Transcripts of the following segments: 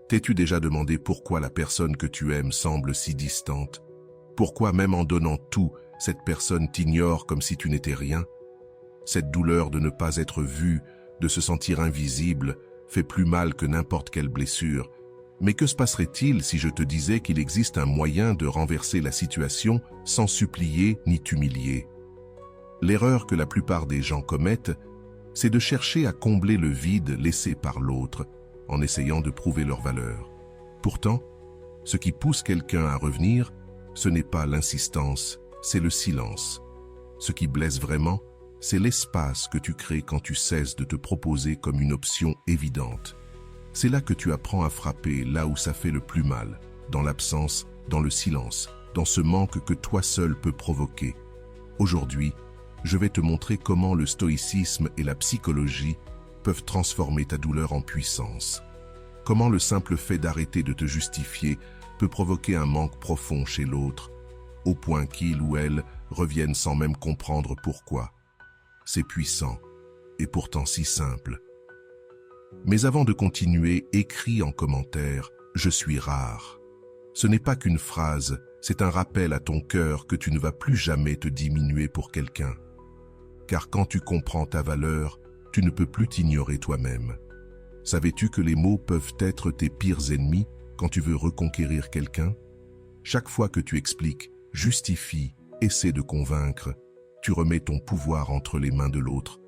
T'es-tu déjà demandé pourquoi la personne que tu aimes semble si distante? Pourquoi même en donnant tout, cette personne t'ignore comme si tu n'étais rien? Cette douleur de ne pas être vu, de se sentir invisible, fait plus mal que n'importe quelle blessure. Mais que se passerait-il si je te disais qu'il existe un moyen de renverser la situation sans supplier ni t'humilier? L'erreur que la plupart des gens commettent, c'est de chercher à combler le vide laissé par l'autre en essayant de prouver leur valeur. Pourtant, ce qui pousse quelqu'un à revenir, ce n'est pas l'insistance, c'est le silence. Ce qui blesse vraiment, c'est l'espace que tu crées quand tu cesses de te proposer comme une option évidente. C'est là que tu apprends à frapper là où ça fait le plus mal, dans l'absence, dans le silence, dans ce manque que toi seul peux provoquer. Aujourd'hui, je vais te montrer comment le stoïcisme et la psychologie peuvent transformer ta douleur en puissance. Comment le simple fait d'arrêter de te justifier peut provoquer un manque profond chez l'autre, au point qu'il ou elle revienne sans même comprendre pourquoi. C'est puissant, et pourtant si simple. Mais avant de continuer, écris en commentaire « Je suis rare ». Ce n'est pas qu'une phrase, c'est un rappel à ton cœur que tu ne vas plus jamais te diminuer pour quelqu'un. Car quand tu comprends ta valeur, tu ne peux plus t'ignorer toi-même. Savais-tu que les mots peuvent être tes pires ennemis quand tu veux reconquérir quelqu'un? Chaque fois que tu expliques, justifies, essaies de convaincre, tu remets ton pouvoir entre les mains de l'autre.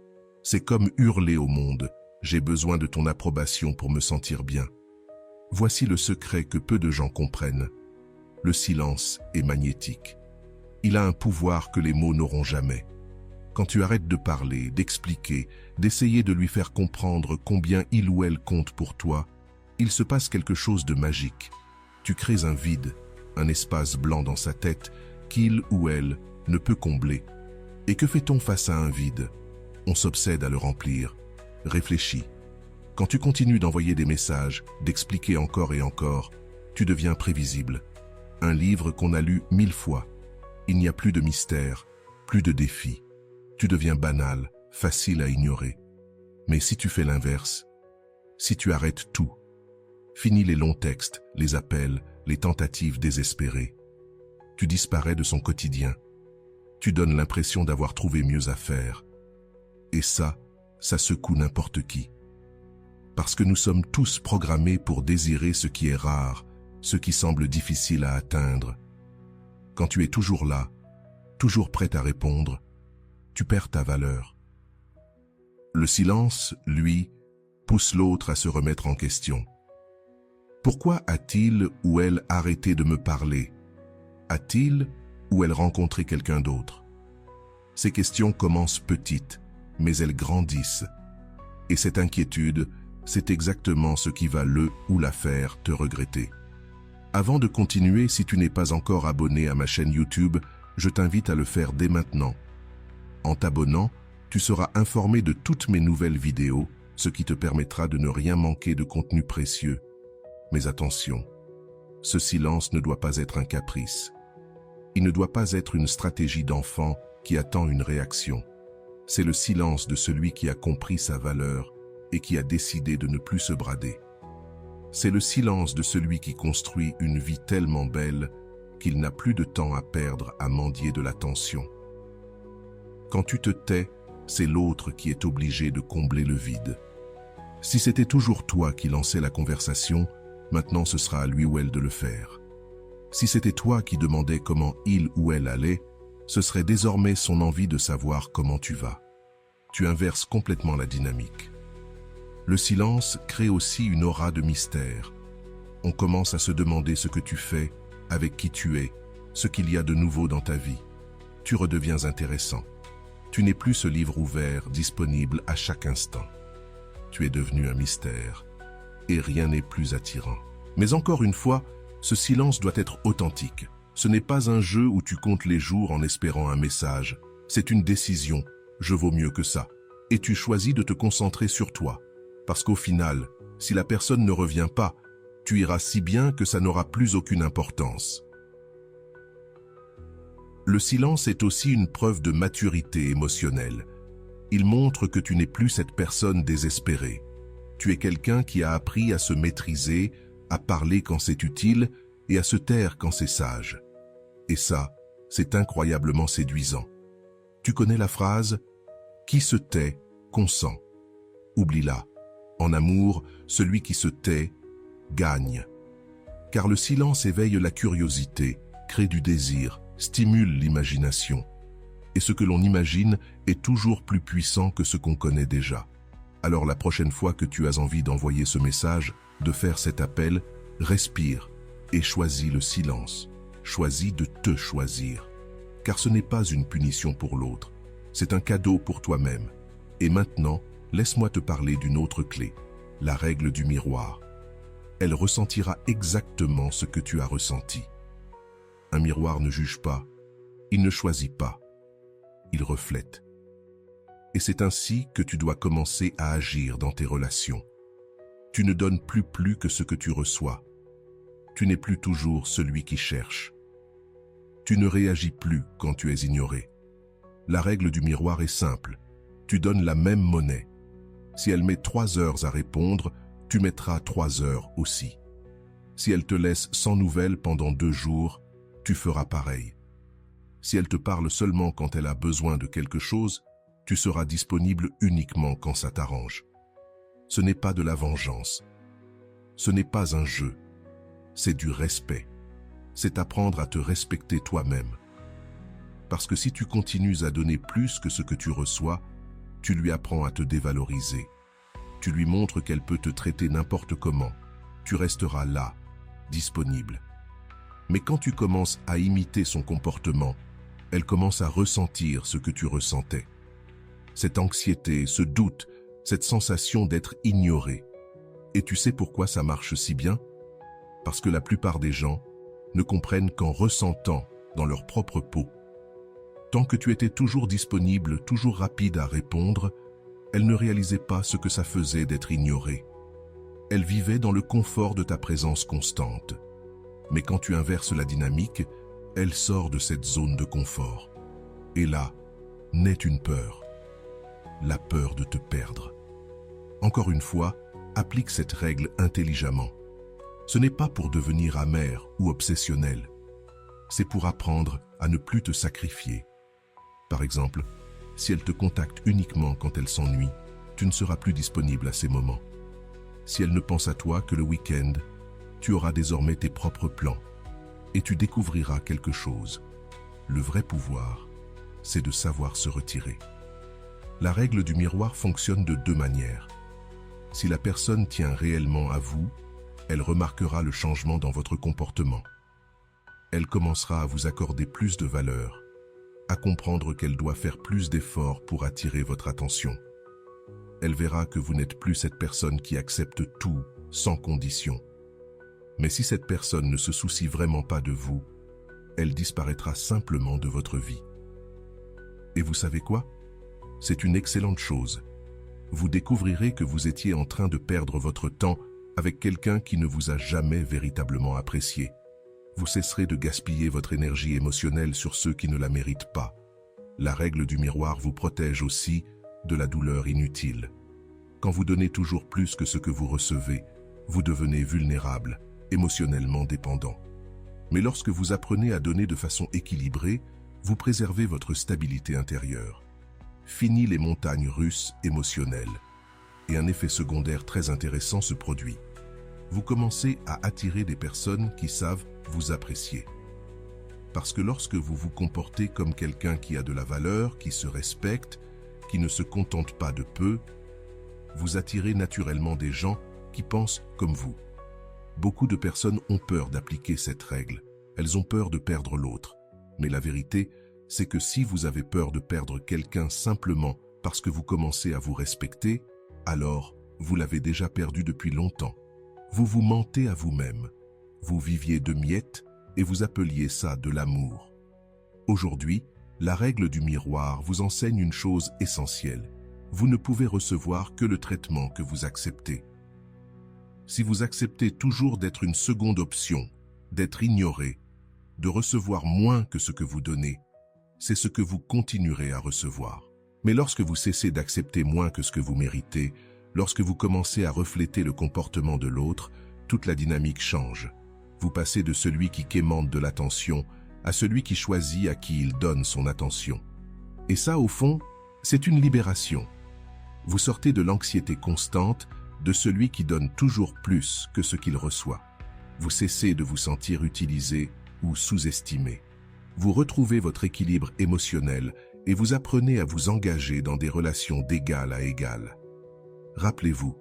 C'est comme hurler au monde « J'ai besoin de ton approbation pour me sentir bien ». Voici le secret que peu de gens comprennent. Le silence est magnétique. Il a un pouvoir que les mots n'auront jamais. Quand tu arrêtes de parler, d'expliquer, d'essayer de lui faire comprendre combien il ou elle compte pour toi, il se passe quelque chose de magique. Tu crées un vide, un espace blanc dans sa tête qu'il ou elle ne peut combler. Et que fait-on face à un vide? On s'obsède à le remplir. Réfléchis. Quand tu continues d'envoyer des messages, d'expliquer encore et encore, tu deviens prévisible. Un livre qu'on a lu 1000 fois. Il n'y a plus de mystère, plus de défi. Tu deviens banal, facile à ignorer. Mais si tu fais l'inverse, si tu arrêtes tout, finis les longs textes, les appels, les tentatives désespérées, tu disparais de son quotidien. Tu donnes l'impression d'avoir trouvé mieux à faire. Et ça secoue n'importe qui. Parce que nous sommes tous programmés pour désirer ce qui est rare, ce qui semble difficile à atteindre. Quand tu es toujours là, toujours prêt à répondre, tu perds ta valeur. Le silence, lui, pousse l'autre à se remettre en question. Pourquoi a-t-il ou elle arrêté de me parler? A-t-il ou elle rencontré quelqu'un d'autre? Ces questions commencent petites, mais elles grandissent. Et cette inquiétude, c'est exactement ce qui va le ou la faire te regretter. Avant de continuer, si tu n'es pas encore abonné à ma chaîne YouTube, je t'invite à le faire dès maintenant. En t'abonnant, tu seras informé de toutes mes nouvelles vidéos, ce qui te permettra de ne rien manquer de contenu précieux. Mais attention, ce silence ne doit pas être un caprice. Il ne doit pas être une stratégie d'enfant qui attend une réaction. C'est le silence de celui qui a compris sa valeur et qui a décidé de ne plus se brader. C'est le silence de celui qui construit une vie tellement belle qu'il n'a plus de temps à perdre à mendier de l'attention. Quand tu te tais, c'est l'autre qui est obligé de combler le vide. Si c'était toujours toi qui lançais la conversation, maintenant ce sera à lui ou elle de le faire. Si c'était toi qui demandais comment il ou elle allait, ce serait désormais son envie de savoir comment tu vas. Tu inverses complètement la dynamique. Le silence crée aussi une aura de mystère. On commence à se demander ce que tu fais, avec qui tu es, ce qu'il y a de nouveau dans ta vie. Tu redeviens intéressant. Tu n'es plus ce livre ouvert, disponible à chaque instant. Tu es devenu un mystère, et rien n'est plus attirant. Mais encore une fois, ce silence doit être authentique. Ce n'est pas un jeu où tu comptes les jours en espérant un message. C'est une décision. Je vaux mieux que ça. Et tu choisis de te concentrer sur toi. Parce qu'au final, si la personne ne revient pas, tu iras si bien que ça n'aura plus aucune importance. Le silence est aussi une preuve de maturité émotionnelle. Il montre que tu n'es plus cette personne désespérée. Tu es quelqu'un qui a appris à se maîtriser, à parler quand c'est utile et à se taire quand c'est sage. Et ça, c'est incroyablement séduisant. Tu connais la phrase « Qui se tait, consent ». Oublie-la. En amour, celui qui se tait, gagne. Car le silence éveille la curiosité, crée du désir, stimule l'imagination. Et ce que l'on imagine est toujours plus puissant que ce qu'on connaît déjà. Alors la prochaine fois que tu as envie d'envoyer ce message, de faire cet appel, respire et choisis le silence. Choisis de te choisir. Car ce n'est pas une punition pour l'autre, c'est un cadeau pour toi-même. Et maintenant, laisse-moi te parler d'une autre clé, la règle du miroir. Elle ressentira exactement ce que tu as ressenti. Un miroir ne juge pas, il ne choisit pas, il reflète. Et c'est ainsi que tu dois commencer à agir dans tes relations. Tu ne donnes plus que ce que tu reçois. Tu n'es plus toujours celui qui cherche. Tu ne réagis plus quand tu es ignoré. La règle du miroir est simple. Tu donnes la même monnaie. Si elle met 3 heures à répondre, tu mettras 3 heures aussi. Si elle te laisse sans nouvelles pendant 2 jours, tu feras pareil. Si elle te parle seulement quand elle a besoin de quelque chose, tu seras disponible uniquement quand ça t'arrange. Ce n'est pas de la vengeance. Ce n'est pas un jeu. C'est du respect. C'est apprendre à te respecter toi-même. Parce que si tu continues à donner plus que ce que tu reçois, tu lui apprends à te dévaloriser. Tu lui montres qu'elle peut te traiter n'importe comment. Tu resteras là, disponible. Mais quand tu commences à imiter son comportement, elle commence à ressentir ce que tu ressentais. Cette anxiété, ce doute, cette sensation d'être ignoré. Et tu sais pourquoi ça marche si bien? Parce que la plupart des gens ne comprennent qu'en ressentant dans leur propre peau. Tant que tu étais toujours disponible, toujours rapide à répondre, elle ne réalisait pas ce que ça faisait d'être ignorée. Elle vivait dans le confort de ta présence constante. Mais quand tu inverses la dynamique, elle sort de cette zone de confort. Et là, naît une peur. La peur de te perdre. Encore une fois, applique cette règle intelligemment. Ce n'est pas pour devenir amer ou obsessionnel. C'est pour apprendre à ne plus te sacrifier. Par exemple, si elle te contacte uniquement quand elle s'ennuie, tu ne seras plus disponible à ces moments. Si elle ne pense à toi que le week-end, tu auras désormais tes propres plans et tu découvriras quelque chose. Le vrai pouvoir, c'est de savoir se retirer. La règle du miroir fonctionne de 2 manières. Si la personne tient réellement à vous, elle remarquera le changement dans votre comportement. Elle commencera à vous accorder plus de valeur, à comprendre qu'elle doit faire plus d'efforts pour attirer votre attention. Elle verra que vous n'êtes plus cette personne qui accepte tout sans condition. Mais si cette personne ne se soucie vraiment pas de vous, elle disparaîtra simplement de votre vie. Et vous savez quoi? C'est une excellente chose. Vous découvrirez que vous étiez en train de perdre votre temps avec quelqu'un qui ne vous a jamais véritablement apprécié. Vous cesserez de gaspiller votre énergie émotionnelle sur ceux qui ne la méritent pas. La règle du miroir vous protège aussi de la douleur inutile. Quand vous donnez toujours plus que ce que vous recevez, vous devenez vulnérable, émotionnellement dépendant. Mais lorsque vous apprenez à donner de façon équilibrée, vous préservez votre stabilité intérieure. Fini les montagnes russes émotionnelles. Et un effet secondaire très intéressant se produit. Vous commencez à attirer des personnes qui savent vous apprécier. Parce que lorsque vous vous comportez comme quelqu'un qui a de la valeur, qui se respecte, qui ne se contente pas de peu, vous attirez naturellement des gens qui pensent comme vous. Beaucoup de personnes ont peur d'appliquer cette règle. Elles ont peur de perdre l'autre. Mais la vérité, c'est que si vous avez peur de perdre quelqu'un simplement parce que vous commencez à vous respecter, alors vous l'avez déjà perdu depuis longtemps. Vous vous mentez à vous-même. Vous viviez de miettes et vous appeliez ça de l'amour. Aujourd'hui, la règle du miroir vous enseigne une chose essentielle. Vous ne pouvez recevoir que le traitement que vous acceptez. Si vous acceptez toujours d'être une seconde option, d'être ignoré, de recevoir moins que ce que vous donnez, c'est ce que vous continuerez à recevoir. Mais lorsque vous cessez d'accepter moins que ce que vous méritez, lorsque vous commencez à refléter le comportement de l'autre, toute la dynamique change. Vous passez de celui qui quémande de l'attention à celui qui choisit à qui il donne son attention. Et ça, au fond, c'est une libération. Vous sortez de l'anxiété constante de celui qui donne toujours plus que ce qu'il reçoit. Vous cessez de vous sentir utilisé ou sous-estimé. Vous retrouvez votre équilibre émotionnel et vous apprenez à vous engager dans des relations d'égal à égal. Rappelez-vous,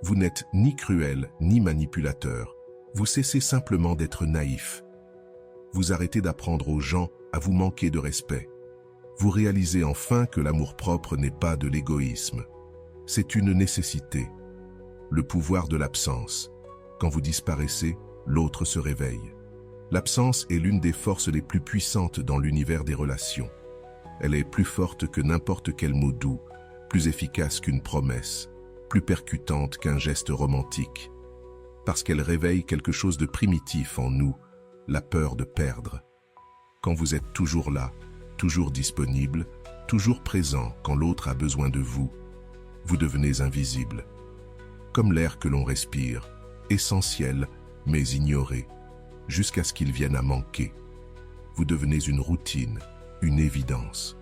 vous n'êtes ni cruel ni manipulateur. Vous cessez simplement d'être naïf. Vous arrêtez d'apprendre aux gens à vous manquer de respect. Vous réalisez enfin que l'amour-propre n'est pas de l'égoïsme. C'est une nécessité. Le pouvoir de l'absence. Quand vous disparaissez, l'autre se réveille. L'absence est l'une des forces les plus puissantes dans l'univers des relations. Elle est plus forte que n'importe quel mot doux, plus efficace qu'une promesse, plus percutante qu'un geste romantique. Parce qu'elle réveille quelque chose de primitif en nous, la peur de perdre. Quand vous êtes toujours là, toujours disponible, toujours présent quand l'autre a besoin de vous, vous devenez invisible. Comme l'air que l'on respire, essentiel mais ignoré, jusqu'à ce qu'il vienne à manquer. Vous devenez une routine, une évidence.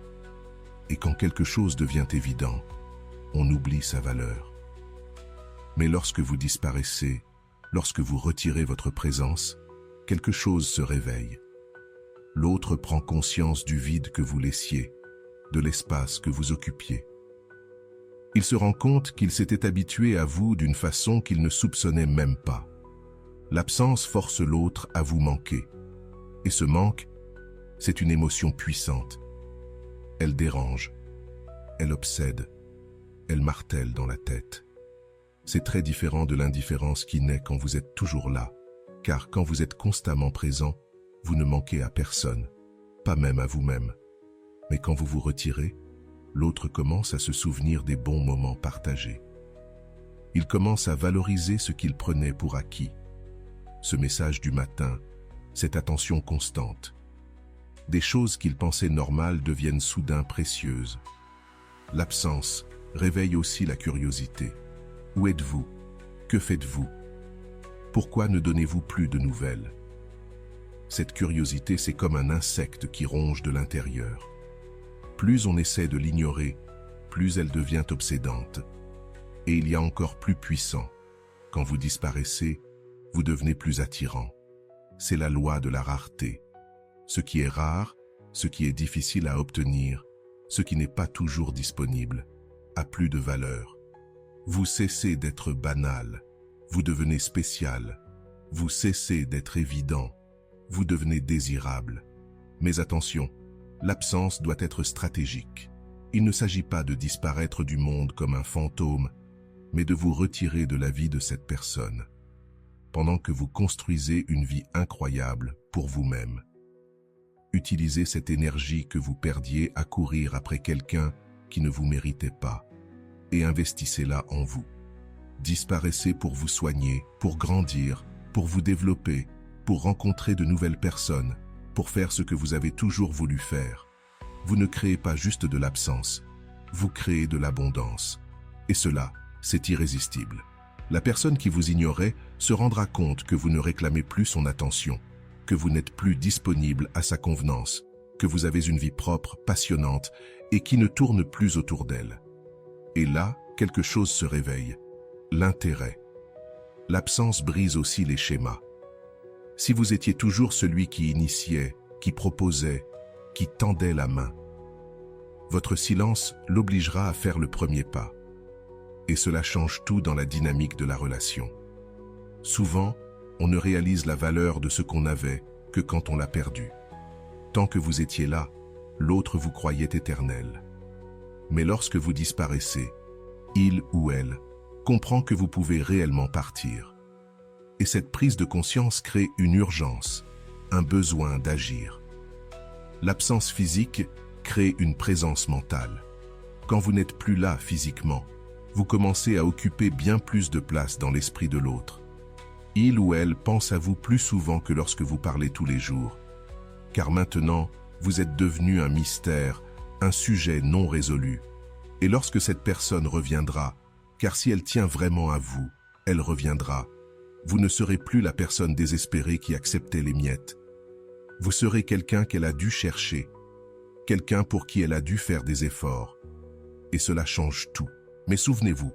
Et quand quelque chose devient évident, on oublie sa valeur. Mais lorsque vous disparaissez, lorsque vous retirez votre présence, quelque chose se réveille. L'autre prend conscience du vide que vous laissiez, de l'espace que vous occupiez. Il se rend compte qu'il s'était habitué à vous d'une façon qu'il ne soupçonnait même pas. L'absence force l'autre à vous manquer. Et ce manque, c'est une émotion puissante. Elle dérange, elle obsède, elle martèle dans la tête. C'est très différent de l'indifférence qui naît quand vous êtes toujours là, car quand vous êtes constamment présent, vous ne manquez à personne, pas même à vous-même. Mais quand vous vous retirez, l'autre commence à se souvenir des bons moments partagés. Il commence à valoriser ce qu'il prenait pour acquis. Ce message du matin, cette attention constante. Des choses qu'il pensait normales deviennent soudain précieuses. L'absence réveille aussi la curiosité. Où êtes-vous? Que faites-vous? Pourquoi ne donnez-vous plus de nouvelles? Cette curiosité, c'est comme un insecte qui ronge de l'intérieur. Plus on essaie de l'ignorer, plus elle devient obsédante. Et il y a encore plus puissant. Quand vous disparaissez, vous devenez plus attirant. C'est la loi de la rareté. Ce qui est rare, ce qui est difficile à obtenir, ce qui n'est pas toujours disponible, a plus de valeur. Vous cessez d'être banal, vous devenez spécial. Vous cessez d'être évident, vous devenez désirable. Mais attention, l'absence doit être stratégique. Il ne s'agit pas de disparaître du monde comme un fantôme, mais de vous retirer de la vie de cette personne, pendant que vous construisez une vie incroyable pour vous-même. Utilisez cette énergie que vous perdiez à courir après quelqu'un qui ne vous méritait pas, et investissez-la en vous. Disparaissez pour vous soigner, pour grandir, pour vous développer, pour rencontrer de nouvelles personnes, pour faire ce que vous avez toujours voulu faire. Vous ne créez pas juste de l'absence, vous créez de l'abondance. Et cela, c'est irrésistible. La personne qui vous ignorait se rendra compte que vous ne réclamez plus son attention, que vous n'êtes plus disponible à sa convenance, que vous avez une vie propre, passionnante et qui ne tourne plus autour d'elle. Et là, quelque chose se réveille. L'intérêt. L'absence brise aussi les schémas. Si vous étiez toujours celui qui initiait, qui proposait, qui tendait la main, votre silence l'obligera à faire le premier pas. Et cela change tout dans la dynamique de la relation. Souvent, on ne réalise la valeur de ce qu'on avait que quand on l'a perdu. Tant que vous étiez là, l'autre vous croyait éternel. Mais lorsque vous disparaissez, il ou elle comprend que vous pouvez réellement partir. Et cette prise de conscience crée une urgence, un besoin d'agir. L'absence physique crée une présence mentale. Quand vous n'êtes plus là physiquement, vous commencez à occuper bien plus de place dans l'esprit de l'autre. Il ou elle pense à vous plus souvent que lorsque vous parlez tous les jours. Car maintenant, vous êtes devenu un mystère, un sujet non résolu. Et lorsque cette personne reviendra, car si elle tient vraiment à vous, elle reviendra, Vous ne serez plus la personne désespérée qui acceptait les miettes. Vous serez quelqu'un qu'elle a dû chercher, quelqu'un pour qui elle a dû faire des efforts. Et cela change tout. Mais souvenez-vous,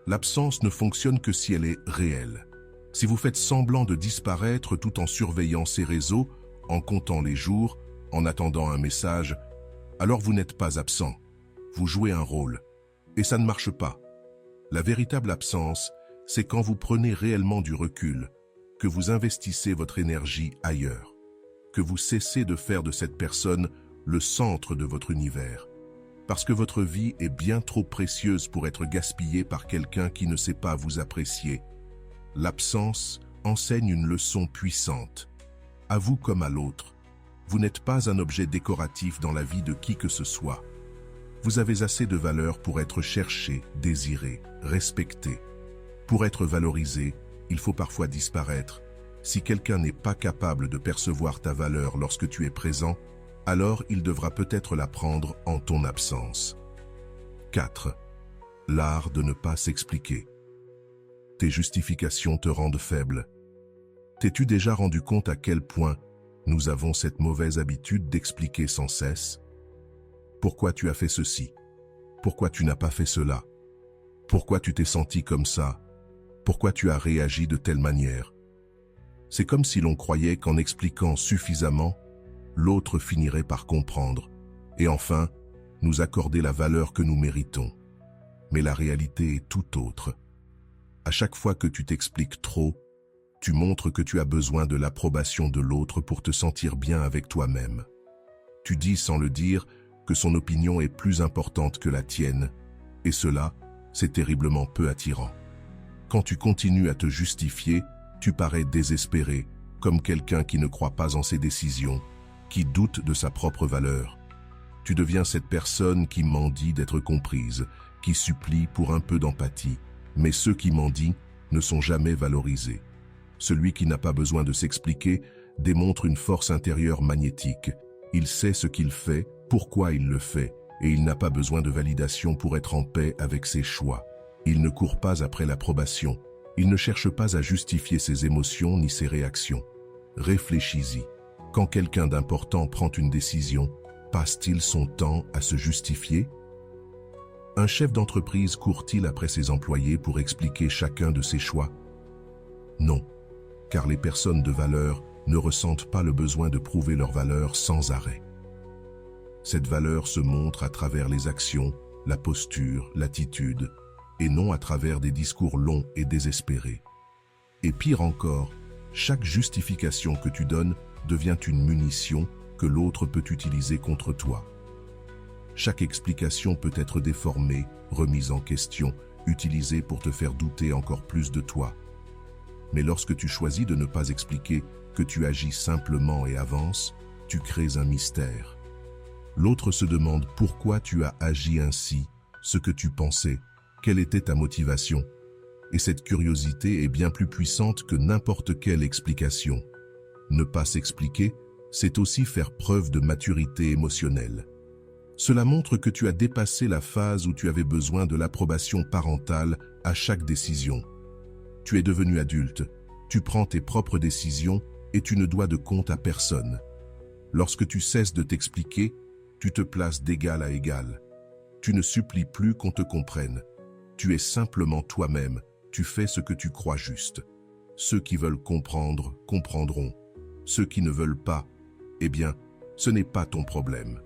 l'absence ne fonctionne que si elle est réelle. Si vous faites semblant de disparaître tout en surveillant ces réseaux, en comptant les jours, en attendant un message, alors vous n'êtes pas absent. Vous jouez un rôle. Et ça ne marche pas. La véritable absence, c'est quand vous prenez réellement du recul, que vous investissez votre énergie ailleurs, que vous cessez de faire de cette personne le centre de votre univers. Parce que votre vie est bien trop précieuse pour être gaspillée par quelqu'un qui ne sait pas vous apprécier. L'absence enseigne une leçon puissante. À vous comme à l'autre, vous n'êtes pas un objet décoratif dans la vie de qui que ce soit. Vous avez assez de valeur pour être cherché, désiré, respecté. Pour être valorisé, il faut parfois disparaître. Si quelqu'un n'est pas capable de percevoir ta valeur lorsque tu es présent, alors il devra peut-être la prendre en ton absence. 4. L'art de ne pas s'expliquer. Tes justifications te rendent faible. T'es-tu déjà rendu compte à quel point nous avons cette mauvaise habitude d'expliquer sans cesse? Pourquoi tu as fait ceci? Pourquoi tu n'as pas fait cela? Pourquoi tu t'es senti comme ça? Pourquoi tu as réagi de telle manière? C'est comme si l'on croyait qu'en expliquant suffisamment, l'autre finirait par comprendre, et enfin, nous accorder la valeur que nous méritons. Mais la réalité est tout autre. À chaque fois que tu t'expliques trop, tu montres que tu as besoin de l'approbation de l'autre pour te sentir bien avec toi-même. Tu dis sans le dire que son opinion est plus importante que la tienne, et cela, c'est terriblement peu attirant. Quand tu continues à te justifier, tu parais désespéré, comme quelqu'un qui ne croit pas en ses décisions, qui doute de sa propre valeur. Tu deviens cette personne qui mendie d'être comprise, qui supplie pour un peu d'empathie, mais ceux qui mendient ne sont jamais valorisés. Celui qui n'a pas besoin de s'expliquer démontre une force intérieure magnétique. Il sait ce qu'il fait, pourquoi il le fait, et il n'a pas besoin de validation pour être en paix avec ses choix. Il ne court pas après l'approbation. Il ne cherche pas à justifier ses émotions ni ses réactions. Réfléchis-y. Quand quelqu'un d'important prend une décision, passe-t-il son temps à se justifier? Un chef d'entreprise court-il après ses employés pour expliquer chacun de ses choix? Non, car les personnes de valeur ne ressentent pas le besoin de prouver leur valeur sans arrêt. Cette valeur se montre à travers les actions, la posture, l'attitude, et non à travers des discours longs et désespérés. Et pire encore, chaque justification que tu donnes devient une munition que l'autre peut utiliser contre toi. Chaque explication peut être déformée, remise en question, utilisée pour te faire douter encore plus de toi. Mais lorsque tu choisis de ne pas expliquer, que tu agis simplement et avances, tu crées un mystère. L'autre se demande pourquoi tu as agi ainsi, ce que tu pensais, quelle était ta motivation. Et cette curiosité est bien plus puissante que n'importe quelle explication. Ne pas s'expliquer, c'est aussi faire preuve de maturité émotionnelle. Cela montre que tu as dépassé la phase où tu avais besoin de l'approbation parentale à chaque décision. Tu es devenu adulte, tu prends tes propres décisions et tu ne dois de compte à personne. Lorsque tu cesses de t'expliquer, tu te places d'égal à égal. Tu ne supplies plus qu'on te comprenne. Tu es simplement toi-même, tu fais ce que tu crois juste. Ceux qui veulent comprendre, comprendront. Ceux qui ne veulent pas, eh bien, ce n'est pas ton problème.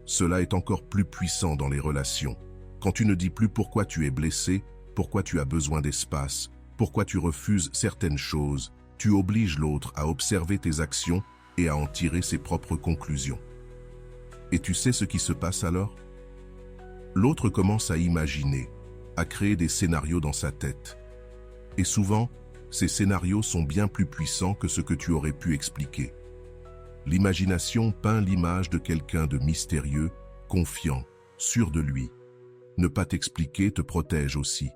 Cela est encore plus puissant dans les relations. Quand tu ne dis plus pourquoi tu es blessé, pourquoi tu as besoin d'espace, pourquoi tu refuses certaines choses, tu obliges l'autre à observer tes actions et à en tirer ses propres conclusions. Et tu sais ce qui se passe alors? L'autre commence à imaginer, à créer des scénarios dans sa tête. Et souvent, ces scénarios sont bien plus puissants que ce que tu aurais pu expliquer. L'imagination peint l'image de quelqu'un de mystérieux, confiant, sûr de lui. Ne pas t'expliquer te protège aussi.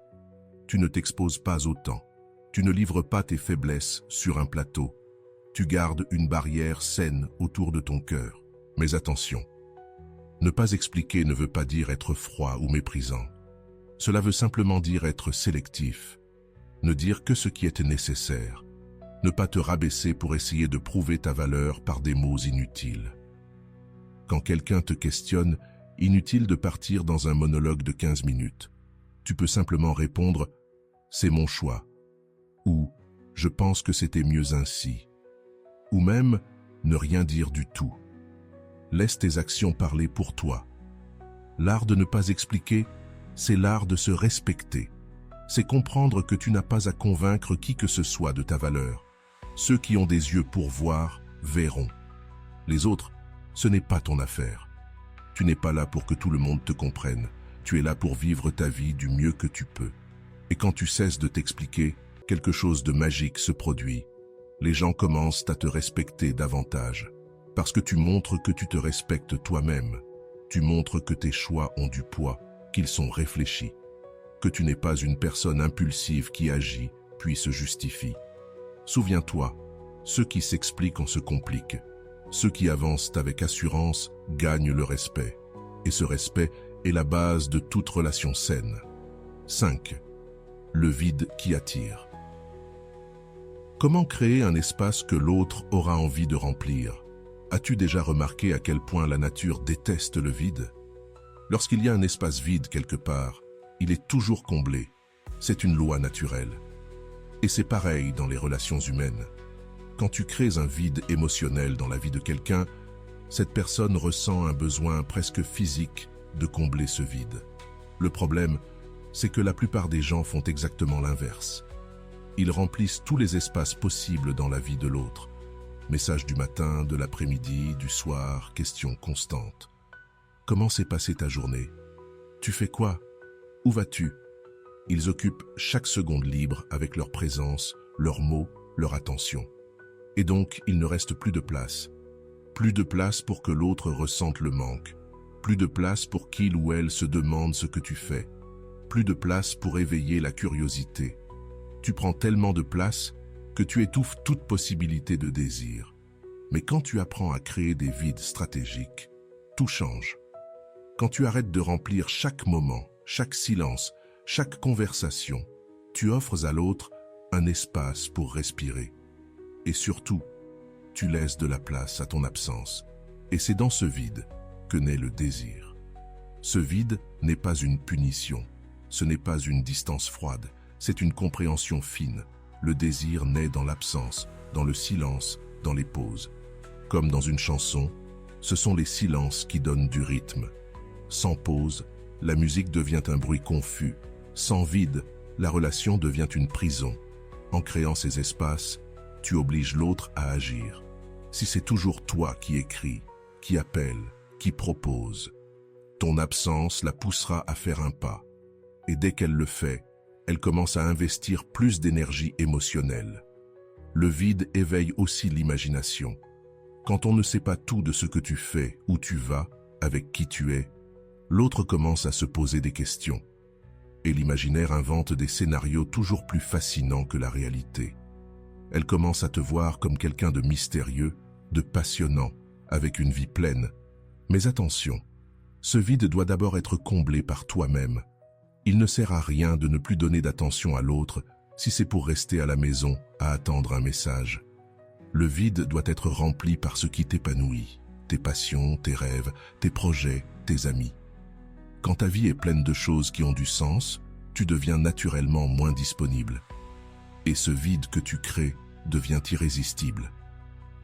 Tu ne t'exposes pas autant. Tu ne livres pas tes faiblesses sur un plateau. Tu gardes une barrière saine autour de ton cœur. Mais attention, ne pas expliquer ne veut pas dire être froid ou méprisant. Cela veut simplement dire être sélectif. Ne dire que ce qui est nécessaire. Ne pas te rabaisser pour essayer de prouver ta valeur par des mots inutiles. Quand quelqu'un te questionne, inutile de partir dans un monologue de 15 minutes. Tu peux simplement répondre « c'est mon choix » ou « je pense que c'était mieux ainsi » ou même ne rien dire du tout. Laisse tes actions parler pour toi. L'art de ne pas expliquer, c'est l'art de se respecter. C'est comprendre que tu n'as pas à convaincre qui que ce soit de ta valeur. Ceux qui ont des yeux pour voir, verront. Les autres, ce n'est pas ton affaire. Tu n'es pas là pour que tout le monde te comprenne. Tu es là pour vivre ta vie du mieux que tu peux. Et quand tu cesses de t'expliquer, quelque chose de magique se produit. Les gens commencent à te respecter davantage. Parce que tu montres que tu te respectes toi-même. Tu montres que tes choix ont du poids, qu'ils sont réfléchis. Que tu n'es pas une personne impulsive qui agit, puis se justifie. Souviens-toi, ceux qui s'expliquent en se compliquent. Ceux qui avancent avec assurance gagnent le respect. Et ce respect est la base de toute relation saine. 5. Le vide qui attire. Comment créer un espace que l'autre aura envie de remplir? As-tu déjà remarqué à quel point la nature déteste le vide? Lorsqu'il y a un espace vide quelque part, il est toujours comblé. C'est une loi naturelle. Et c'est pareil dans les relations humaines. Quand tu crées un vide émotionnel dans la vie de quelqu'un, cette personne ressent un besoin presque physique de combler ce vide. Le problème, c'est que la plupart des gens font exactement l'inverse. Ils remplissent tous les espaces possibles dans la vie de l'autre. Messages du matin, de l'après-midi, du soir, questions constantes. Comment s'est passée ta journée? Tu fais quoi? Où vas-tu? Ils occupent chaque seconde libre avec leur présence, leurs mots, leur attention. Et donc, il ne reste plus de place. Plus de place pour que l'autre ressente le manque. Plus de place pour qu'il ou elle se demande ce que tu fais. Plus de place pour éveiller la curiosité. Tu prends tellement de place que tu étouffes toute possibilité de désir. Mais quand tu apprends à créer des vides stratégiques, tout change. Quand tu arrêtes de remplir chaque moment, chaque silence, chaque conversation, tu offres à l'autre un espace pour respirer. Et surtout, tu laisses de la place à ton absence. Et c'est dans ce vide que naît le désir. Ce vide n'est pas une punition, ce n'est pas une distance froide, c'est une compréhension fine. Le désir naît dans l'absence, dans le silence, dans les pauses. Comme dans une chanson, ce sont les silences qui donnent du rythme. Sans pause, la musique devient un bruit confus. Sans vide, la relation devient une prison. En créant ces espaces, tu obliges l'autre à agir. Si c'est toujours toi qui écris, qui appelle, qui propose, ton absence la poussera à faire un pas. Et dès qu'elle le fait, elle commence à investir plus d'énergie émotionnelle. Le vide éveille aussi l'imagination. Quand on ne sait pas tout de ce que tu fais, où tu vas, avec qui tu es, l'autre commence à se poser des questions. Et l'imaginaire invente des scénarios toujours plus fascinants que la réalité. Elle commence à te voir comme quelqu'un de mystérieux, de passionnant, avec une vie pleine. Mais attention, ce vide doit d'abord être comblé par toi-même. Il ne sert à rien de ne plus donner d'attention à l'autre si c'est pour rester à la maison à attendre un message. Le vide doit être rempli par ce qui t'épanouit, tes passions, tes rêves, tes projets, tes amis. Quand ta vie est pleine de choses qui ont du sens, tu deviens naturellement moins disponible. Et ce vide que tu crées devient irrésistible.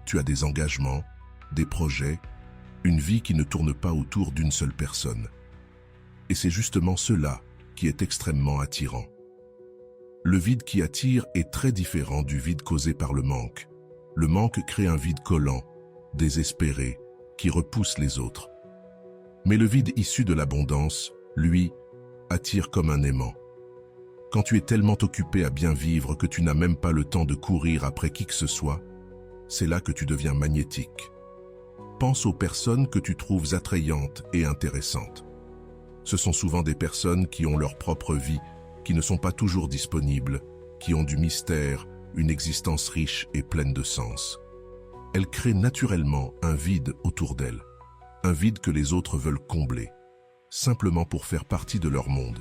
Tu as des engagements, des projets, une vie qui ne tourne pas autour d'une seule personne. Et c'est justement cela qui est extrêmement attirant. Le vide qui attire est très différent du vide causé par le manque. Le manque crée un vide collant, désespéré, qui repousse les autres. Mais le vide issu de l'abondance, lui, attire comme un aimant. Quand tu es tellement occupé à bien vivre que tu n'as même pas le temps de courir après qui que ce soit, c'est là que tu deviens magnétique. Pense aux personnes que tu trouves attrayantes et intéressantes. Ce sont souvent des personnes qui ont leur propre vie, qui ne sont pas toujours disponibles, qui ont du mystère, une existence riche et pleine de sens. Elles créent naturellement un vide autour d'elles, un vide que les autres veulent combler, simplement pour faire partie de leur monde.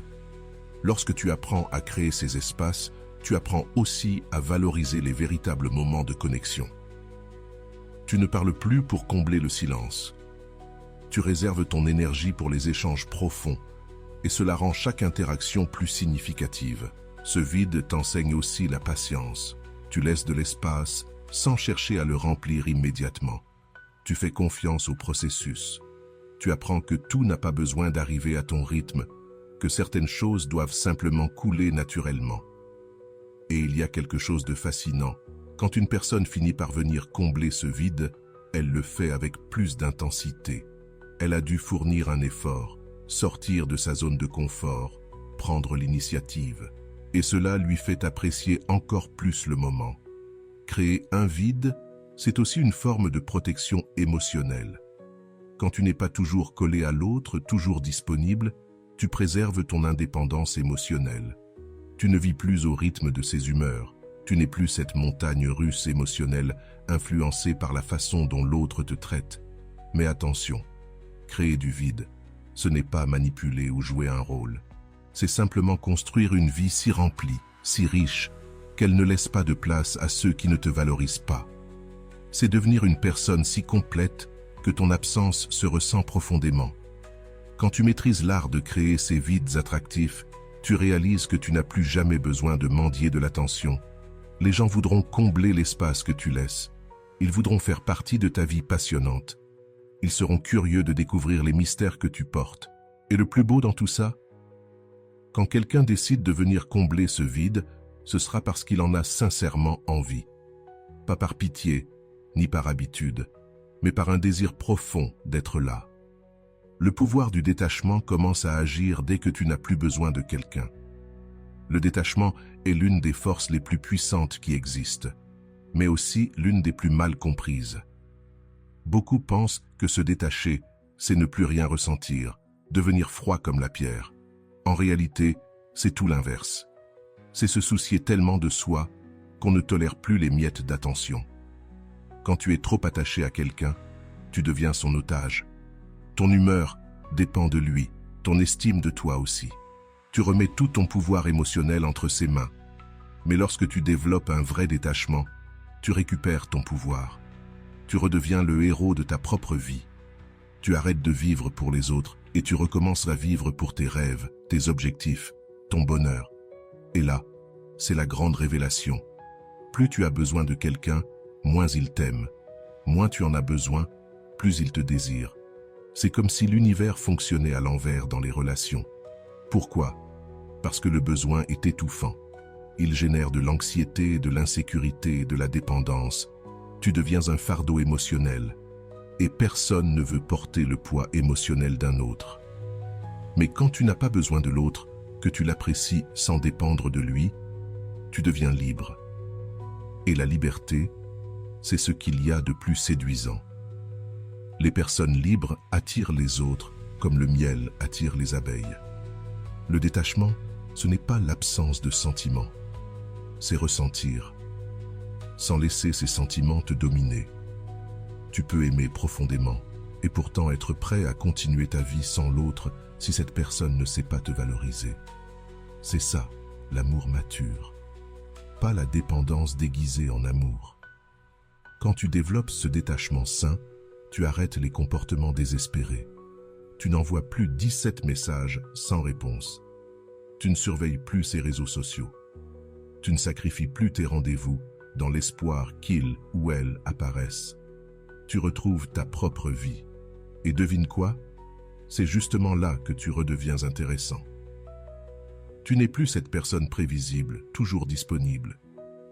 Lorsque tu apprends à créer ces espaces, tu apprends aussi à valoriser les véritables moments de connexion. Tu ne parles plus pour combler le silence. Tu réserves ton énergie pour les échanges profonds, et cela rend chaque interaction plus significative. Ce vide t'enseigne aussi la patience. Tu laisses de l'espace sans chercher à le remplir immédiatement. Tu fais confiance au processus. Tu apprends que tout n'a pas besoin d'arriver à ton rythme, que certaines choses doivent simplement couler naturellement. Et il y a quelque chose de fascinant. Quand une personne finit par venir combler ce vide, elle le fait avec plus d'intensité. Elle a dû fournir un effort, sortir de sa zone de confort, prendre l'initiative. Et cela lui fait apprécier encore plus le moment. Créer un vide, c'est aussi une forme de protection émotionnelle. Quand tu n'es pas toujours collé à l'autre, toujours disponible, tu préserves ton indépendance émotionnelle. Tu ne vis plus au rythme de ses humeurs. Tu n'es plus cette montagne russe émotionnelle influencée par la façon dont l'autre te traite. Mais attention, créer du vide, ce n'est pas manipuler ou jouer un rôle. C'est simplement construire une vie si remplie, si riche, qu'elle ne laisse pas de place à ceux qui ne te valorisent pas. C'est devenir une personne si complète que ton absence se ressent profondément. Quand tu maîtrises l'art de créer ces vides attractifs, tu réalises que tu n'as plus jamais besoin de mendier de l'attention. Les gens voudront combler l'espace que tu laisses. Ils voudront faire partie de ta vie passionnante. Ils seront curieux de découvrir les mystères que tu portes. Et le plus beau dans tout ça, quand quelqu'un décide de venir combler ce vide, ce sera parce qu'il en a sincèrement envie. Pas par pitié, ni par habitude, mais par un désir profond d'être là. Le pouvoir du détachement commence à agir dès que tu n'as plus besoin de quelqu'un. Le détachement est l'une des forces les plus puissantes qui existent, mais aussi l'une des plus mal comprises. Beaucoup pensent que se détacher, c'est ne plus rien ressentir, devenir froid comme la pierre. En réalité, c'est tout l'inverse. C'est se soucier tellement de soi qu'on ne tolère plus les miettes d'attention. Quand tu es trop attaché à quelqu'un, tu deviens son otage. Ton humeur dépend de lui, ton estime de toi aussi. Tu remets tout ton pouvoir émotionnel entre ses mains. Mais lorsque tu développes un vrai détachement, tu récupères ton pouvoir. Tu redeviens le héros de ta propre vie. Tu arrêtes de vivre pour les autres et tu recommences à vivre pour tes rêves, tes objectifs, ton bonheur. Et là, c'est la grande révélation. Plus tu as besoin de quelqu'un, moins il t'aime. Moins tu en as besoin, plus il te désire. C'est comme si l'univers fonctionnait à l'envers dans les relations. Pourquoi? Parce que le besoin est étouffant. Il génère de l'anxiété, de l'insécurité et de la dépendance. Tu deviens un fardeau émotionnel. Et personne ne veut porter le poids émotionnel d'un autre. Mais quand tu n'as pas besoin de l'autre, que tu l'apprécies sans dépendre de lui, tu deviens libre. Et la liberté, c'est ce qu'il y a de plus séduisant. Les personnes libres attirent les autres comme le miel attire les abeilles. Le détachement, ce n'est pas l'absence de sentiments, c'est ressentir, sans laisser ces sentiments te dominer. Tu peux aimer profondément et pourtant être prêt à continuer ta vie sans l'autre si cette personne ne sait pas te valoriser. C'est ça, l'amour mature, pas la dépendance déguisée en amour. Quand tu développes ce détachement sain, tu arrêtes les comportements désespérés. Tu n'envoies plus 17 messages sans réponse. Tu ne surveilles plus ces réseaux sociaux. Tu ne sacrifies plus tes rendez-vous dans l'espoir qu'il ou elle apparaisse. Tu retrouves ta propre vie. Et devine quoi? C'est justement là que tu redeviens intéressant. Tu n'es plus cette personne prévisible, toujours disponible.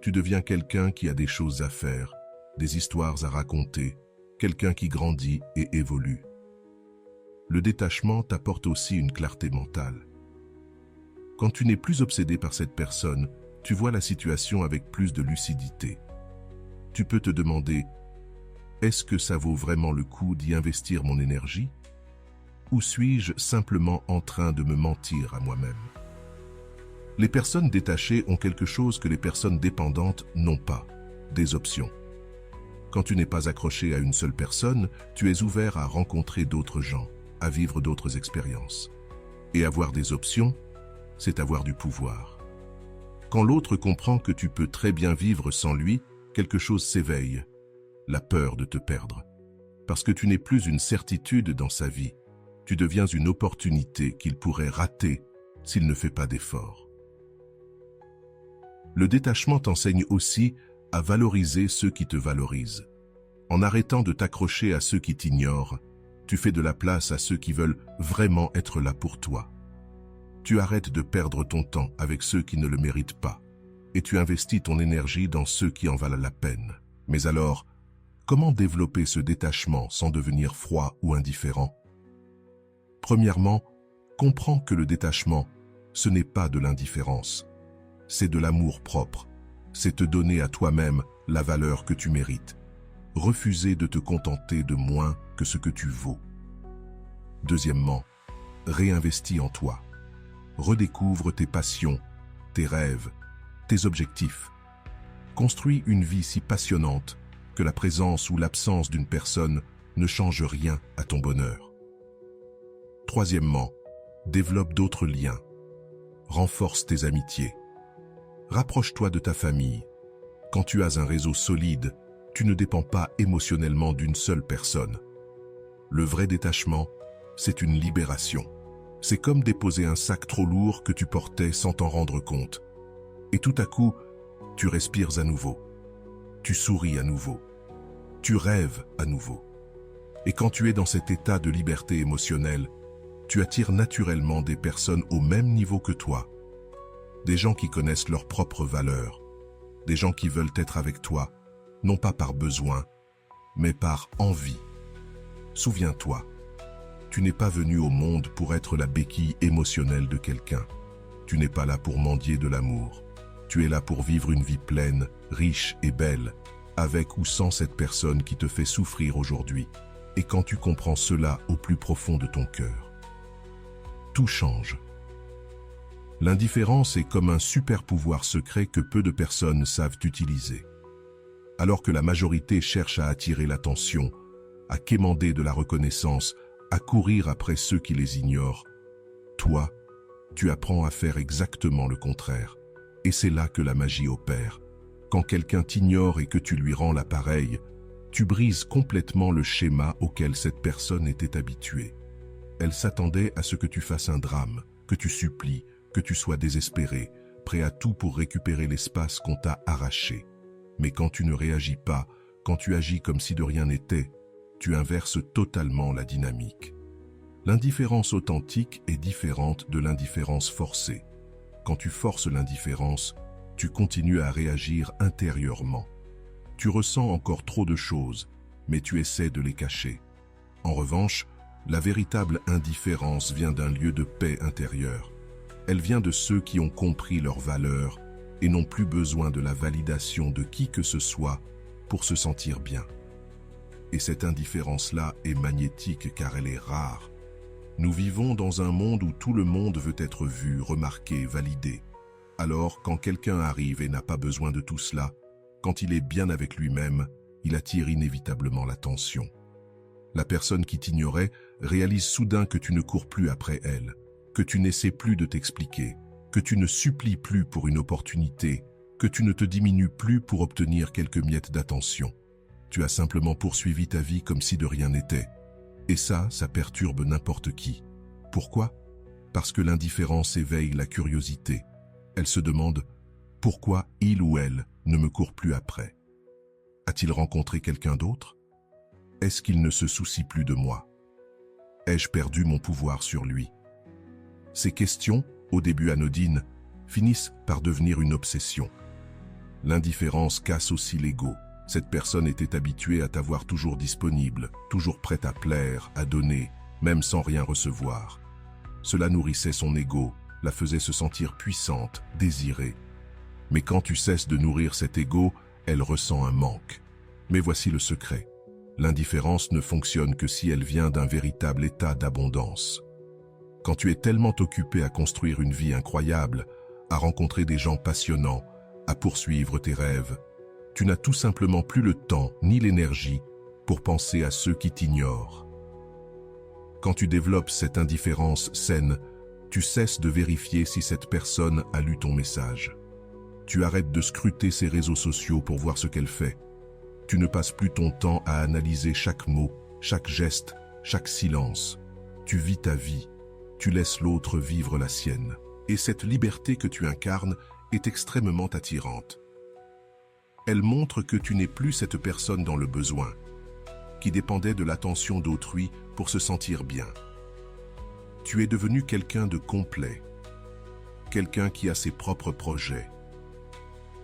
Tu deviens quelqu'un qui a des choses à faire, des histoires à raconter, quelqu'un qui grandit et évolue. Le détachement t'apporte aussi une clarté mentale. Quand tu n'es plus obsédé par cette personne, tu vois la situation avec plus de lucidité. Tu peux te demander, est-ce que ça vaut vraiment le coup d'y investir mon énergie? Ou suis-je simplement en train de me mentir à moi-même? Les personnes détachées ont quelque chose que les personnes dépendantes n'ont pas, des options. Quand tu n'es pas accroché à une seule personne, tu es ouvert à rencontrer d'autres gens, à vivre d'autres expériences. Et avoir des options, c'est avoir du pouvoir. Quand l'autre comprend que tu peux très bien vivre sans lui, quelque chose s'éveille, la peur de te perdre. Parce que tu n'es plus une certitude dans sa vie, tu deviens une opportunité qu'il pourrait rater s'il ne fait pas d'efforts. Le détachement t'enseigne aussi à valoriser ceux qui te valorisent. En arrêtant de t'accrocher à ceux qui t'ignorent, tu fais de la place à ceux qui veulent vraiment être là pour toi. Tu arrêtes de perdre ton temps avec ceux qui ne le méritent pas, et tu investis ton énergie dans ceux qui en valent la peine. Mais alors, comment développer ce détachement sans devenir froid ou indifférent? Premièrement, comprends que le détachement, ce n'est pas de l'indifférence. C'est de l'amour propre. C'est te donner à toi-même la valeur que tu mérites. Refuser de te contenter de moins que ce que tu vaux. Deuxièmement, réinvestis en toi. Redécouvre tes passions, tes rêves, tes objectifs. Construis une vie si passionnante que la présence ou l'absence d'une personne ne change rien à ton bonheur. Troisièmement, développe d'autres liens. Renforce tes amitiés. Rapproche-toi de ta famille. Quand tu as un réseau solide, tu ne dépends pas émotionnellement d'une seule personne. Le vrai détachement, c'est une libération. C'est comme déposer un sac trop lourd que tu portais sans t'en rendre compte. Et tout à coup, tu respires à nouveau. Tu souris à nouveau. Tu rêves à nouveau. Et quand tu es dans cet état de liberté émotionnelle, tu attires naturellement des personnes au même niveau que toi. Des gens qui connaissent leurs propres valeurs. Des gens qui veulent être avec toi, non pas par besoin, mais par envie. Souviens-toi, tu n'es pas venu au monde pour être la béquille émotionnelle de quelqu'un. Tu n'es pas là pour mendier de l'amour. Tu es là pour vivre une vie pleine, riche et belle, avec ou sans cette personne qui te fait souffrir aujourd'hui. Et quand tu comprends cela au plus profond de ton cœur, tout change. L'indifférence est comme un super pouvoir secret que peu de personnes savent utiliser. Alors que la majorité cherche à attirer l'attention, à quémander de la reconnaissance, à courir après ceux qui les ignorent, toi, tu apprends à faire exactement le contraire. Et c'est là que la magie opère. Quand quelqu'un t'ignore et que tu lui rends l'appareil, tu brises complètement le schéma auquel cette personne était habituée. Elle s'attendait à ce que tu fasses un drame, que tu supplies, que tu sois désespéré, prêt à tout pour récupérer l'espace qu'on t'a arraché. Mais quand tu ne réagis pas, quand tu agis comme si de rien n'était, tu inverses totalement la dynamique. L'indifférence authentique est différente de l'indifférence forcée. Quand tu forces l'indifférence, tu continues à réagir intérieurement. Tu ressens encore trop de choses, mais tu essaies de les cacher. En revanche, la véritable indifférence vient d'un lieu de paix intérieure. Elle vient de ceux qui ont compris leurs valeurs et n'ont plus besoin de la validation de qui que ce soit pour se sentir bien. Et cette indifférence-là est magnétique car elle est rare. Nous vivons dans un monde où tout le monde veut être vu, remarqué, validé. Alors, quand quelqu'un arrive et n'a pas besoin de tout cela, quand il est bien avec lui-même, il attire inévitablement l'attention. La personne qui t'ignorait réalise soudain que tu ne cours plus après elle, que tu n'essaies plus de t'expliquer, que tu ne supplies plus pour une opportunité, que tu ne te diminues plus pour obtenir quelques miettes d'attention. Tu as simplement poursuivi ta vie comme si de rien n'était. Et ça perturbe n'importe qui. Pourquoi? Parce que l'indifférence éveille la curiosité. Elle se demande « Pourquoi il ou elle ne me court plus après? A-t-il rencontré quelqu'un d'autre? Est-ce qu'il ne se soucie plus de moi? Ai-je perdu mon pouvoir sur lui ?» Ces questions, au début anodines, finissent par devenir une obsession. L'indifférence casse aussi l'ego. Cette personne était habituée à t'avoir toujours disponible, toujours prête à plaire, à donner, même sans rien recevoir. Cela nourrissait son ego, la faisait se sentir puissante, désirée. Mais quand tu cesses de nourrir cet ego, elle ressent un manque. Mais voici le secret. L'indifférence ne fonctionne que si elle vient d'un véritable état d'abondance. Quand tu es tellement occupé à construire une vie incroyable, à rencontrer des gens passionnants, à poursuivre tes rêves, tu n'as tout simplement plus le temps ni l'énergie pour penser à ceux qui t'ignorent. Quand tu développes cette indifférence saine, tu cesses de vérifier si cette personne a lu ton message. Tu arrêtes de scruter ses réseaux sociaux pour voir ce qu'elle fait. Tu ne passes plus ton temps à analyser chaque mot, chaque geste, chaque silence. Tu vis ta vie. Tu laisses l'autre vivre la sienne. Et cette liberté que tu incarnes est extrêmement attirante. Elle montre que tu n'es plus cette personne dans le besoin, qui dépendait de l'attention d'autrui pour se sentir bien. Tu es devenu quelqu'un de complet, quelqu'un qui a ses propres projets,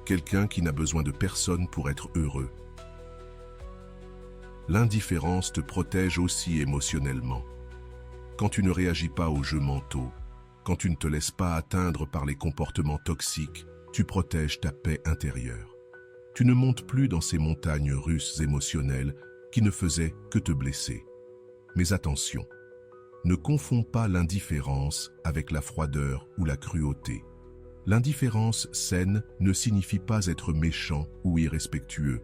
quelqu'un qui n'a besoin de personne pour être heureux. L'indifférence te protège aussi émotionnellement. Quand tu ne réagis pas aux jeux mentaux, quand tu ne te laisses pas atteindre par les comportements toxiques, tu protèges ta paix intérieure. Tu ne montes plus dans ces montagnes russes émotionnelles qui ne faisaient que te blesser. Mais attention, ne confonds pas l'indifférence avec la froideur ou la cruauté. L'indifférence saine ne signifie pas être méchant ou irrespectueux.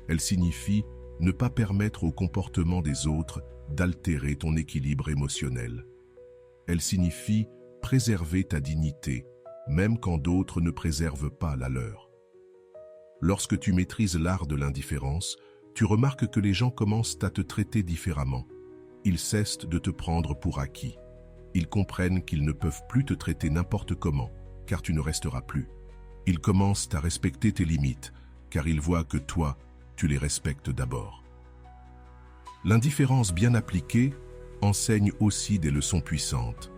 Elle signifie ne pas permettre au comportement des autres d'altérer ton équilibre émotionnel. Elle signifie préserver ta dignité, même quand d'autres ne préservent pas la leur. Lorsque tu maîtrises l'art de l'indifférence, tu remarques que les gens commencent à te traiter différemment. Ils cessent de te prendre pour acquis. Ils comprennent qu'ils ne peuvent plus te traiter n'importe comment, car tu ne resteras plus. Ils commencent à respecter tes limites, car ils voient que toi, tu les respectes d'abord. L'indifférence bien appliquée enseigne aussi des leçons puissantes.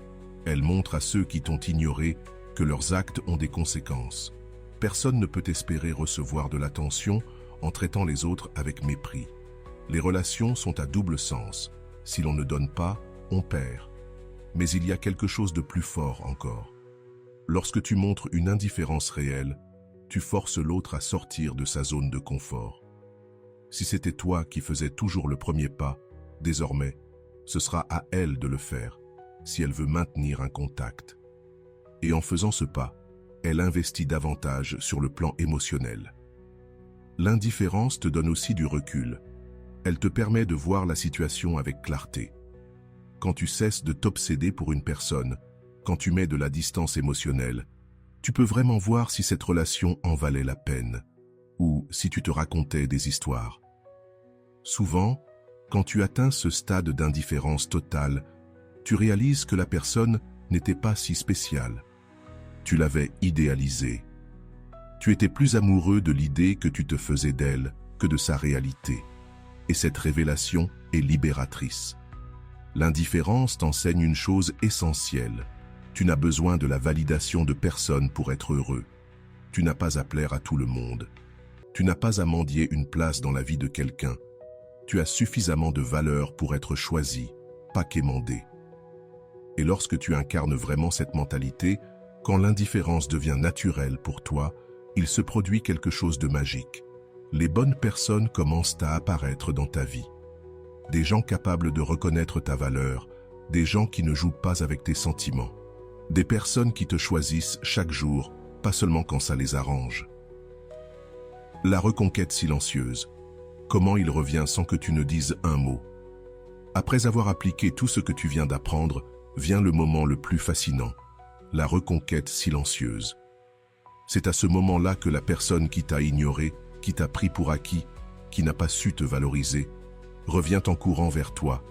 Elle montre à ceux qui t'ont ignoré que leurs actes ont des conséquences. Personne ne peut espérer recevoir de l'attention en traitant les autres avec mépris. Les relations sont à double sens. Si l'on ne donne pas, on perd. Mais il y a quelque chose de plus fort encore. Lorsque tu montres une indifférence réelle, tu forces l'autre à sortir de sa zone de confort. Si c'était toi qui faisais toujours le premier pas, désormais, ce sera à elle de le faire, si elle veut maintenir un contact. Et en faisant ce pas, elle investit davantage sur le plan émotionnel. L'indifférence te donne aussi du recul. Elle te permet de voir la situation avec clarté. Quand tu cesses de t'obséder pour une personne, quand tu mets de la distance émotionnelle, tu peux vraiment voir si cette relation en valait la peine, ou si tu te racontais des histoires. Souvent, quand tu atteins ce stade d'indifférence totale, tu réalises que la personne n'était pas si spéciale. Tu l'avais idéalisée. Tu étais plus amoureux de l'idée que tu te faisais d'elle que de sa réalité. Et cette révélation est libératrice. L'indifférence t'enseigne une chose essentielle. Tu n'as besoin de la validation de personne pour être heureux. Tu n'as pas à plaire à tout le monde. Tu n'as pas à mendier une place dans la vie de quelqu'un. Tu as suffisamment de valeur pour être choisi, pas quémandé. Et lorsque tu incarnes vraiment cette mentalité, quand l'indifférence devient naturelle pour toi, il se produit quelque chose de magique. Les bonnes personnes commencent à apparaître dans ta vie. Des gens capables de reconnaître ta valeur, des gens qui ne jouent pas avec tes sentiments. Des personnes qui te choisissent chaque jour, pas seulement quand ça les arrange. La reconquête silencieuse. Comment il revient sans que tu ne dises un mot. Après avoir appliqué tout ce que tu viens d'apprendre, vient le moment le plus fascinant. La reconquête silencieuse. C'est à ce moment-là que la personne qui t'a ignoré, qui t'a pris pour acquis, qui n'a pas su te valoriser, revient en courant vers toi.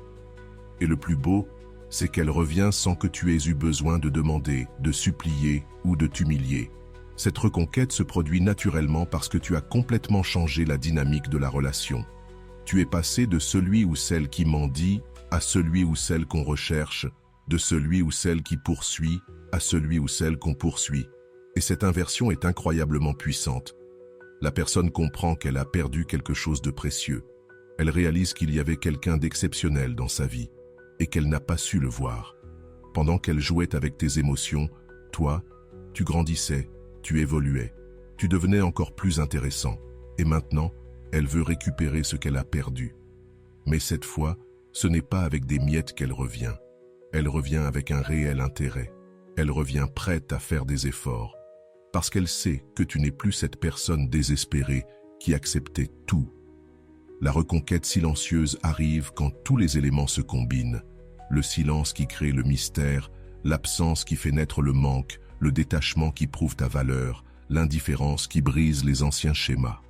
Et le plus beau, c'est qu'elle revient sans que tu aies eu besoin de demander, de supplier ou de t'humilier. Cette reconquête se produit naturellement parce que tu as complètement changé la dynamique de la relation. Tu es passé de celui ou celle qui mendie à celui ou celle qu'on recherche, de celui ou celle qui poursuit à celui ou celle qu'on poursuit. Et cette inversion est incroyablement puissante. La personne comprend qu'elle a perdu quelque chose de précieux. Elle réalise qu'il y avait quelqu'un d'exceptionnel dans sa vie et qu'elle n'a pas su le voir. Pendant qu'elle jouait avec tes émotions, toi, tu grandissais, tu évoluais, tu devenais encore plus intéressant. Et maintenant, elle veut récupérer ce qu'elle a perdu. Mais cette fois, ce n'est pas avec des miettes qu'elle revient. Elle revient avec un réel intérêt. Elle revient prête à faire des efforts. Parce qu'elle sait que tu n'es plus cette personne désespérée qui acceptait tout. La reconquête silencieuse arrive quand tous les éléments se combinent. Le silence qui crée le mystère, l'absence qui fait naître le manque, le détachement qui prouve ta valeur, l'indifférence qui brise les anciens schémas.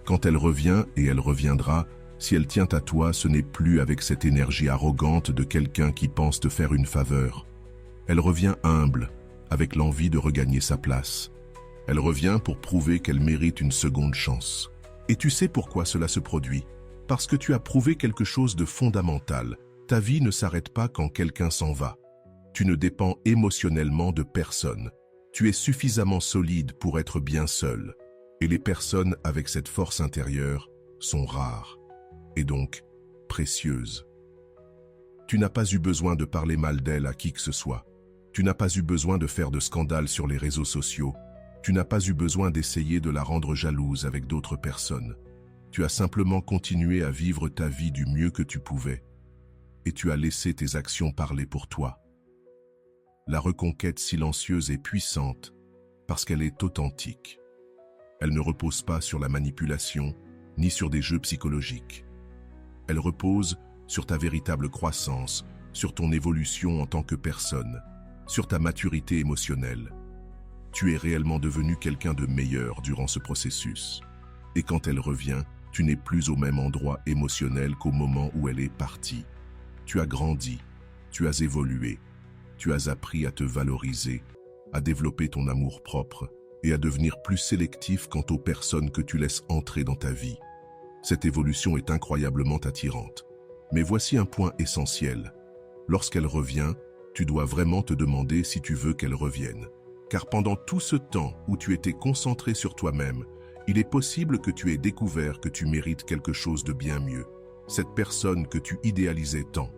Quand elle revient, et elle reviendra, si elle tient à toi, ce n'est plus avec cette énergie arrogante de quelqu'un qui pense te faire une faveur. Elle revient humble, avec l'envie de regagner sa place. Elle revient pour prouver qu'elle mérite une seconde chance. Et tu sais pourquoi cela se produit? Parce que tu as prouvé quelque chose de fondamental. Ta vie ne s'arrête pas quand quelqu'un s'en va. Tu ne dépends émotionnellement de personne. Tu es suffisamment solide pour être bien seul. Et les personnes avec cette force intérieure sont rares, et donc précieuses. Tu n'as pas eu besoin de parler mal d'elle à qui que ce soit. Tu n'as pas eu besoin de faire de scandales sur les réseaux sociaux. Tu n'as pas eu besoin d'essayer de la rendre jalouse avec d'autres personnes. Tu as simplement continué à vivre ta vie du mieux que tu pouvais. Et tu as laissé tes actions parler pour toi. La reconquête silencieuse est puissante parce qu'elle est authentique. Elle ne repose pas sur la manipulation, ni sur des jeux psychologiques. Elle repose sur ta véritable croissance, sur ton évolution en tant que personne, sur ta maturité émotionnelle. Tu es réellement devenu quelqu'un de meilleur durant ce processus. Et quand elle revient, tu n'es plus au même endroit émotionnel qu'au moment où elle est partie. Tu as grandi, tu as évolué, tu as appris à te valoriser, à développer ton amour-propre et à devenir plus sélectif quant aux personnes que tu laisses entrer dans ta vie. Cette évolution est incroyablement attirante. Mais voici un point essentiel. Lorsqu'elle revient, tu dois vraiment te demander si tu veux qu'elle revienne. Car pendant tout ce temps où tu étais concentré sur toi-même, il est possible que tu aies découvert que tu mérites quelque chose de bien mieux. Cette personne que tu idéalisais tant,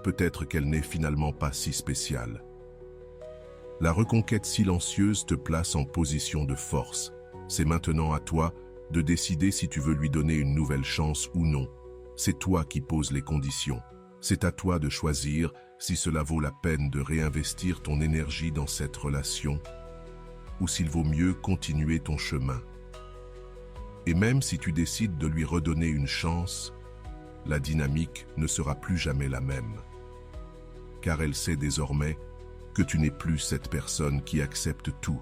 peut-être qu'elle n'est finalement pas si spéciale. La reconquête silencieuse te place en position de force. C'est maintenant à toi de décider si tu veux lui donner une nouvelle chance ou non. C'est toi qui poses les conditions. C'est à toi de choisir si cela vaut la peine de réinvestir ton énergie dans cette relation ou s'il vaut mieux continuer ton chemin. Et même si tu décides de lui redonner une chance, la dynamique ne sera plus jamais la même. Car elle sait désormais que tu n'es plus cette personne qui accepte tout.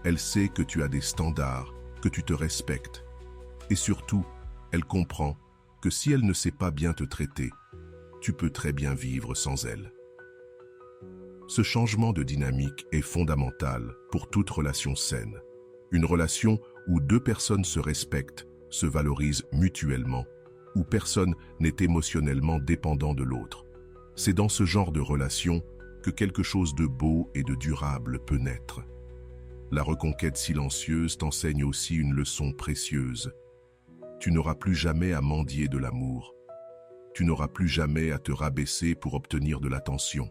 Elle sait que tu as des standards, que tu te respectes. Et surtout, elle comprend que si elle ne sait pas bien te traiter, tu peux très bien vivre sans elle. Ce changement de dynamique est fondamental pour toute relation saine. Une relation où deux personnes se respectent, se valorisent mutuellement, où personne n'est émotionnellement dépendant de l'autre. C'est dans ce genre de relation que quelque chose de beau et de durable peut naître. La reconquête silencieuse t'enseigne aussi une leçon précieuse. Tu n'auras plus jamais à mendier de l'amour. Tu n'auras plus jamais à te rabaisser pour obtenir de l'attention.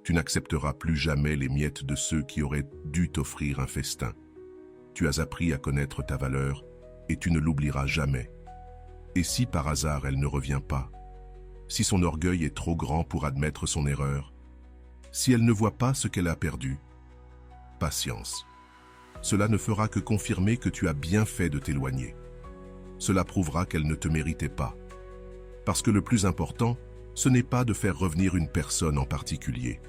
Tu n'accepteras plus jamais les miettes de ceux qui auraient dû t'offrir un festin. Tu as appris à connaître ta valeur et tu ne l'oublieras jamais. Et si par hasard elle ne revient pas, si son orgueil est trop grand pour admettre son erreur, si elle ne voit pas ce qu'elle a perdu, patience. Cela ne fera que confirmer que tu as bien fait de t'éloigner. Cela prouvera qu'elle ne te méritait pas. Parce que le plus important, ce n'est pas de faire revenir une personne en particulier.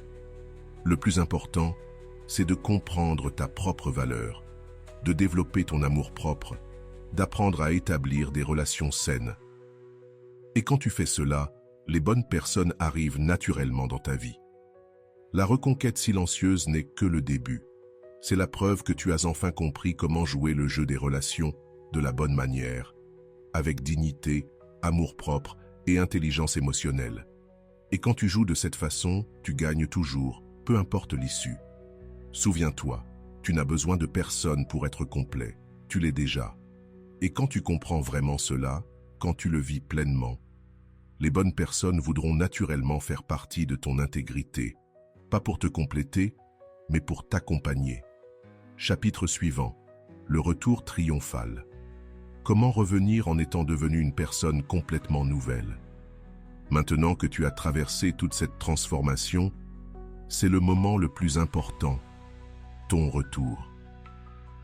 Le plus important, c'est de comprendre ta propre valeur, de développer ton amour-propre, d'apprendre à établir des relations saines. Et quand tu fais cela, les bonnes personnes arrivent naturellement dans ta vie. La reconquête silencieuse n'est que le début. C'est la preuve que tu as enfin compris comment jouer le jeu des relations de la bonne manière, avec dignité, amour-propre et intelligence émotionnelle. Et quand tu joues de cette façon, tu gagnes toujours, peu importe l'issue. Souviens-toi, tu n'as besoin de personne pour être complet, tu l'es déjà. Et quand tu comprends vraiment cela, quand tu le vis pleinement, les bonnes personnes voudront naturellement faire partie de ton intégrité, pas pour te compléter, mais pour t'accompagner. Chapitre suivant, le retour triomphal. Comment revenir en étant devenu une personne complètement nouvelle? Maintenant que tu as traversé toute cette transformation, c'est le moment le plus important, ton retour.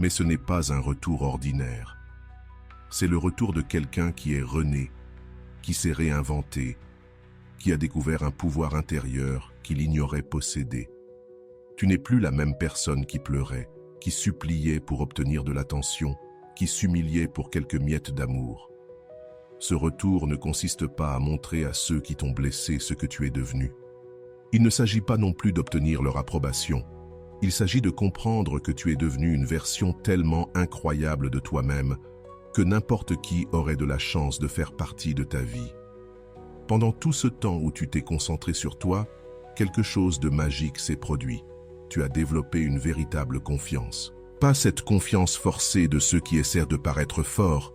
Mais ce n'est pas un retour ordinaire. C'est le retour de quelqu'un qui est rené, qui s'est réinventé, qui a découvert un pouvoir intérieur qu'il ignorait posséder. Tu n'es plus la même personne qui pleurait, qui suppliait pour obtenir de l'attention, qui s'humiliait pour quelques miettes d'amour. Ce retour ne consiste pas à montrer à ceux qui t'ont blessé ce que tu es devenu. Il ne s'agit pas non plus d'obtenir leur approbation. Il s'agit de comprendre que tu es devenu une version tellement incroyable de toi-même que n'importe qui aurait de la chance de faire partie de ta vie. Pendant tout ce temps où tu t'es concentré sur toi, quelque chose de magique s'est produit. Tu as développé une véritable confiance. Pas cette confiance forcée de ceux qui essaient de paraître forts,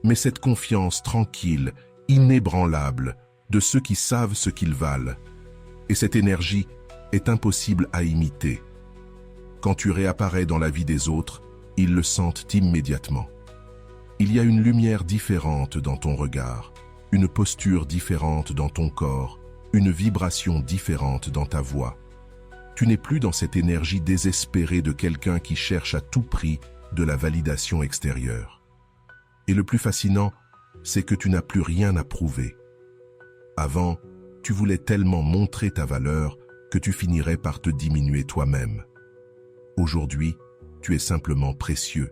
mais cette confiance tranquille, inébranlable, de ceux qui savent ce qu'ils valent. Et cette énergie est impossible à imiter. Quand tu réapparais dans la vie des autres, ils le sentent immédiatement. Il y a une lumière différente dans ton regard, une posture différente dans ton corps, une vibration différente dans ta voix. Tu n'es plus dans cette énergie désespérée de quelqu'un qui cherche à tout prix de la validation extérieure. Et le plus fascinant, c'est que tu n'as plus rien à prouver. Avant, tu voulais tellement montrer ta valeur que tu finirais par te diminuer toi-même. Aujourd'hui, tu es simplement précieux,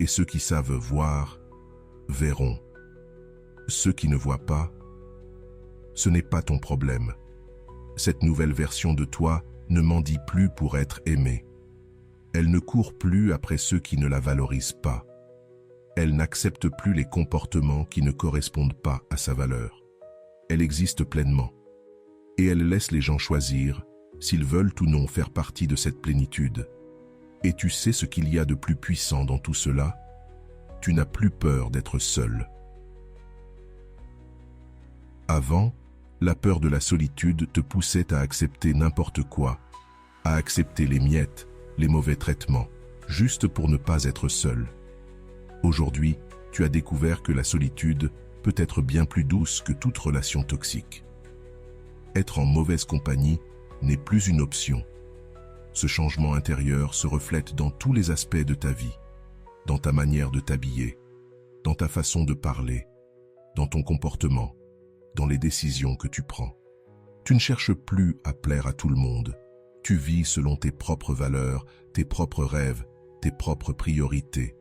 et ceux qui savent voir, verront. Ceux qui ne voient pas, ce n'est pas ton problème. Cette nouvelle version de toi ne mendie plus pour être aimée. Elle ne court plus après ceux qui ne la valorisent pas. Elle n'accepte plus les comportements qui ne correspondent pas à sa valeur. Elle existe pleinement. Et elle laisse les gens choisir s'ils veulent ou non faire partie de cette plénitude. Et tu sais ce qu'il y a de plus puissant dans tout cela? Tu n'as plus peur d'être seul. Avant, la peur de la solitude te poussait à accepter n'importe quoi, à accepter les miettes, les mauvais traitements, juste pour ne pas être seul. Aujourd'hui, tu as découvert que la solitude peut être bien plus douce que toute relation toxique. Être en mauvaise compagnie n'est plus une option. Ce changement intérieur se reflète dans tous les aspects de ta vie, dans ta manière de t'habiller, dans ta façon de parler, dans ton comportement, dans les décisions que tu prends. Tu ne cherches plus à plaire à tout le monde. Tu vis selon tes propres valeurs, tes propres rêves, tes propres priorités.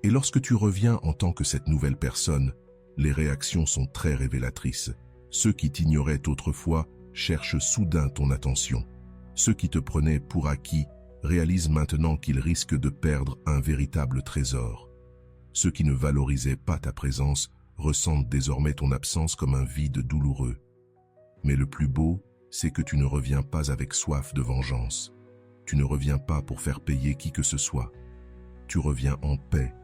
Et lorsque tu reviens en tant que cette nouvelle personne, les réactions sont très révélatrices. Ceux qui t'ignoraient autrefois cherchent soudain ton attention. Ceux qui te prenaient pour acquis réalisent maintenant qu'ils risquent de perdre un véritable trésor. Ceux qui ne valorisaient pas ta présence ressentent désormais ton absence comme un vide douloureux. Mais le plus beau, c'est que tu ne reviens pas avec soif de vengeance. Tu ne reviens pas pour faire payer qui que ce soit. Tu reviens en paix,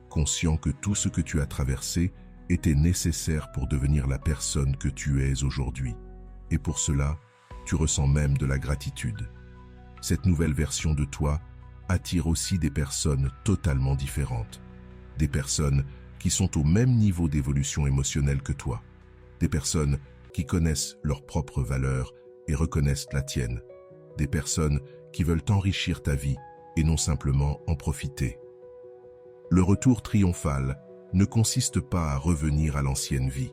conscient que tout ce que tu as traversé était nécessaire pour devenir la personne que tu es aujourd'hui. Et pour cela, tu ressens même de la gratitude. Cette nouvelle version de toi attire aussi des personnes totalement différentes. Des personnes qui sont au même niveau d'évolution émotionnelle que toi. Des personnes qui connaissent leurs propres valeurs et reconnaissent la tienne. Des personnes qui veulent enrichir ta vie et non simplement en profiter. Le retour triomphal ne consiste pas à revenir à l'ancienne vie.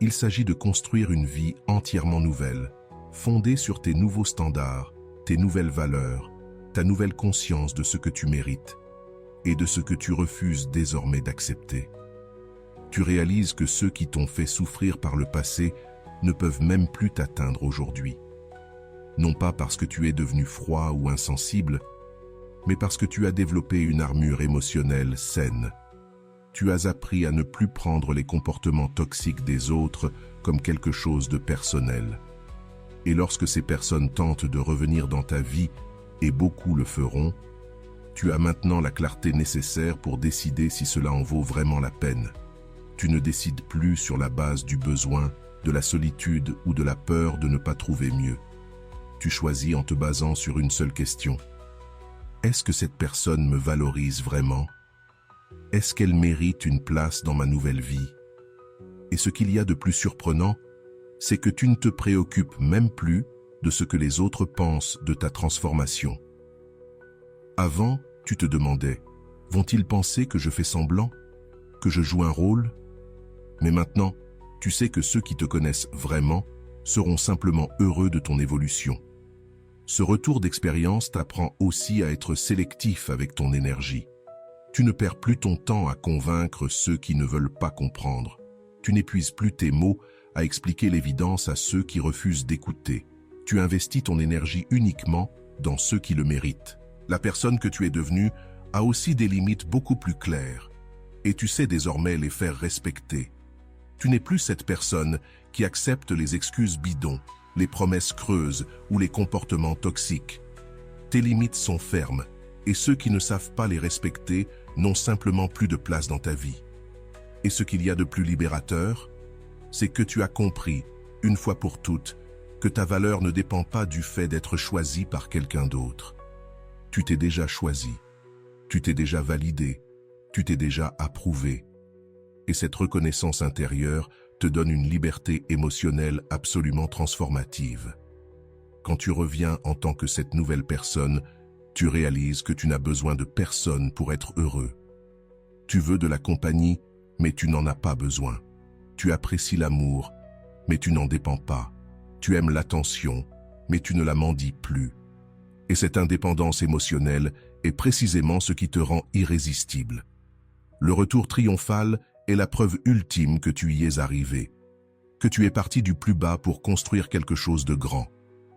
Il s'agit de construire une vie entièrement nouvelle, fondée sur tes nouveaux standards, tes nouvelles valeurs, ta nouvelle conscience de ce que tu mérites et de ce que tu refuses désormais d'accepter. Tu réalises que ceux qui t'ont fait souffrir par le passé ne peuvent même plus t'atteindre aujourd'hui. Non pas parce que tu es devenu froid ou insensible, mais parce que tu as développé une armure émotionnelle saine. Tu as appris à ne plus prendre les comportements toxiques des autres comme quelque chose de personnel. Et lorsque ces personnes tentent de revenir dans ta vie, et beaucoup le feront, tu as maintenant la clarté nécessaire pour décider si cela en vaut vraiment la peine. Tu ne décides plus sur la base du besoin, de la solitude ou de la peur de ne pas trouver mieux. Tu choisis en te basant sur une seule question. Est-ce que cette personne me valorise vraiment? Est-ce qu'elle mérite une place dans ma nouvelle vie? Et ce qu'il y a de plus surprenant, c'est que tu ne te préoccupes même plus de ce que les autres pensent de ta transformation. Avant, tu te demandais, vont-ils penser que je fais semblant? Que je joue un rôle? Mais maintenant, tu sais que ceux qui te connaissent vraiment seront simplement heureux de ton évolution. Ce retour d'expérience t'apprend aussi à être sélectif avec ton énergie. Tu ne perds plus ton temps à convaincre ceux qui ne veulent pas comprendre. Tu n'épuises plus tes mots à expliquer l'évidence à ceux qui refusent d'écouter. Tu investis ton énergie uniquement dans ceux qui le méritent. La personne que tu es devenue a aussi des limites beaucoup plus claires. Et tu sais désormais les faire respecter. Tu n'es plus cette personne qui accepte les excuses bidons, les promesses creuses ou les comportements toxiques. Tes limites sont fermes, et ceux qui ne savent pas les respecter n'ont simplement plus de place dans ta vie. Et ce qu'il y a de plus libérateur, c'est que tu as compris, une fois pour toutes, que ta valeur ne dépend pas du fait d'être choisi par quelqu'un d'autre. Tu t'es déjà choisi, tu t'es déjà validé, tu t'es déjà approuvé. Et cette reconnaissance intérieure te donne une liberté émotionnelle absolument transformative. Quand tu reviens en tant que cette nouvelle personne, tu réalises que tu n'as besoin de personne pour être heureux. Tu veux de la compagnie, mais tu n'en as pas besoin. Tu apprécies l'amour, mais tu n'en dépends pas. Tu aimes l'attention, mais tu ne la mendies plus. Et cette indépendance émotionnelle est précisément ce qui te rend irrésistible. Le retour triomphal est la preuve ultime que tu y es arrivé, que tu es parti du plus bas pour construire quelque chose de grand,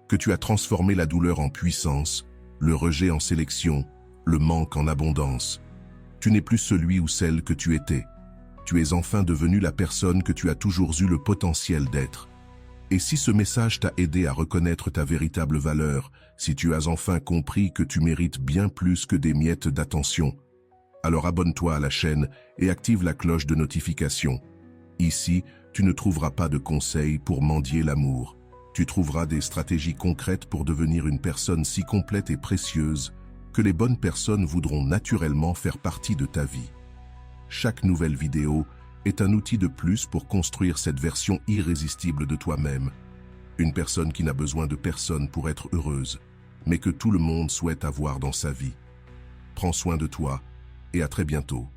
que tu as transformé la douleur en puissance, le rejet en sélection, le manque en abondance. Tu n'es plus celui ou celle que tu étais. Tu es enfin devenu la personne que tu as toujours eu le potentiel d'être. Et si ce message t'a aidé à reconnaître ta véritable valeur, si tu as enfin compris que tu mérites bien plus que des miettes d'attention, alors abonne-toi à la chaîne et active la cloche de notification. Ici, tu ne trouveras pas de conseils pour mendier l'amour. Tu trouveras des stratégies concrètes pour devenir une personne si complète et précieuse que les bonnes personnes voudront naturellement faire partie de ta vie. Chaque nouvelle vidéo est un outil de plus pour construire cette version irrésistible de toi-même. Une personne qui n'a besoin de personne pour être heureuse, mais que tout le monde souhaite avoir dans sa vie. Prends soin de toi et à très bientôt.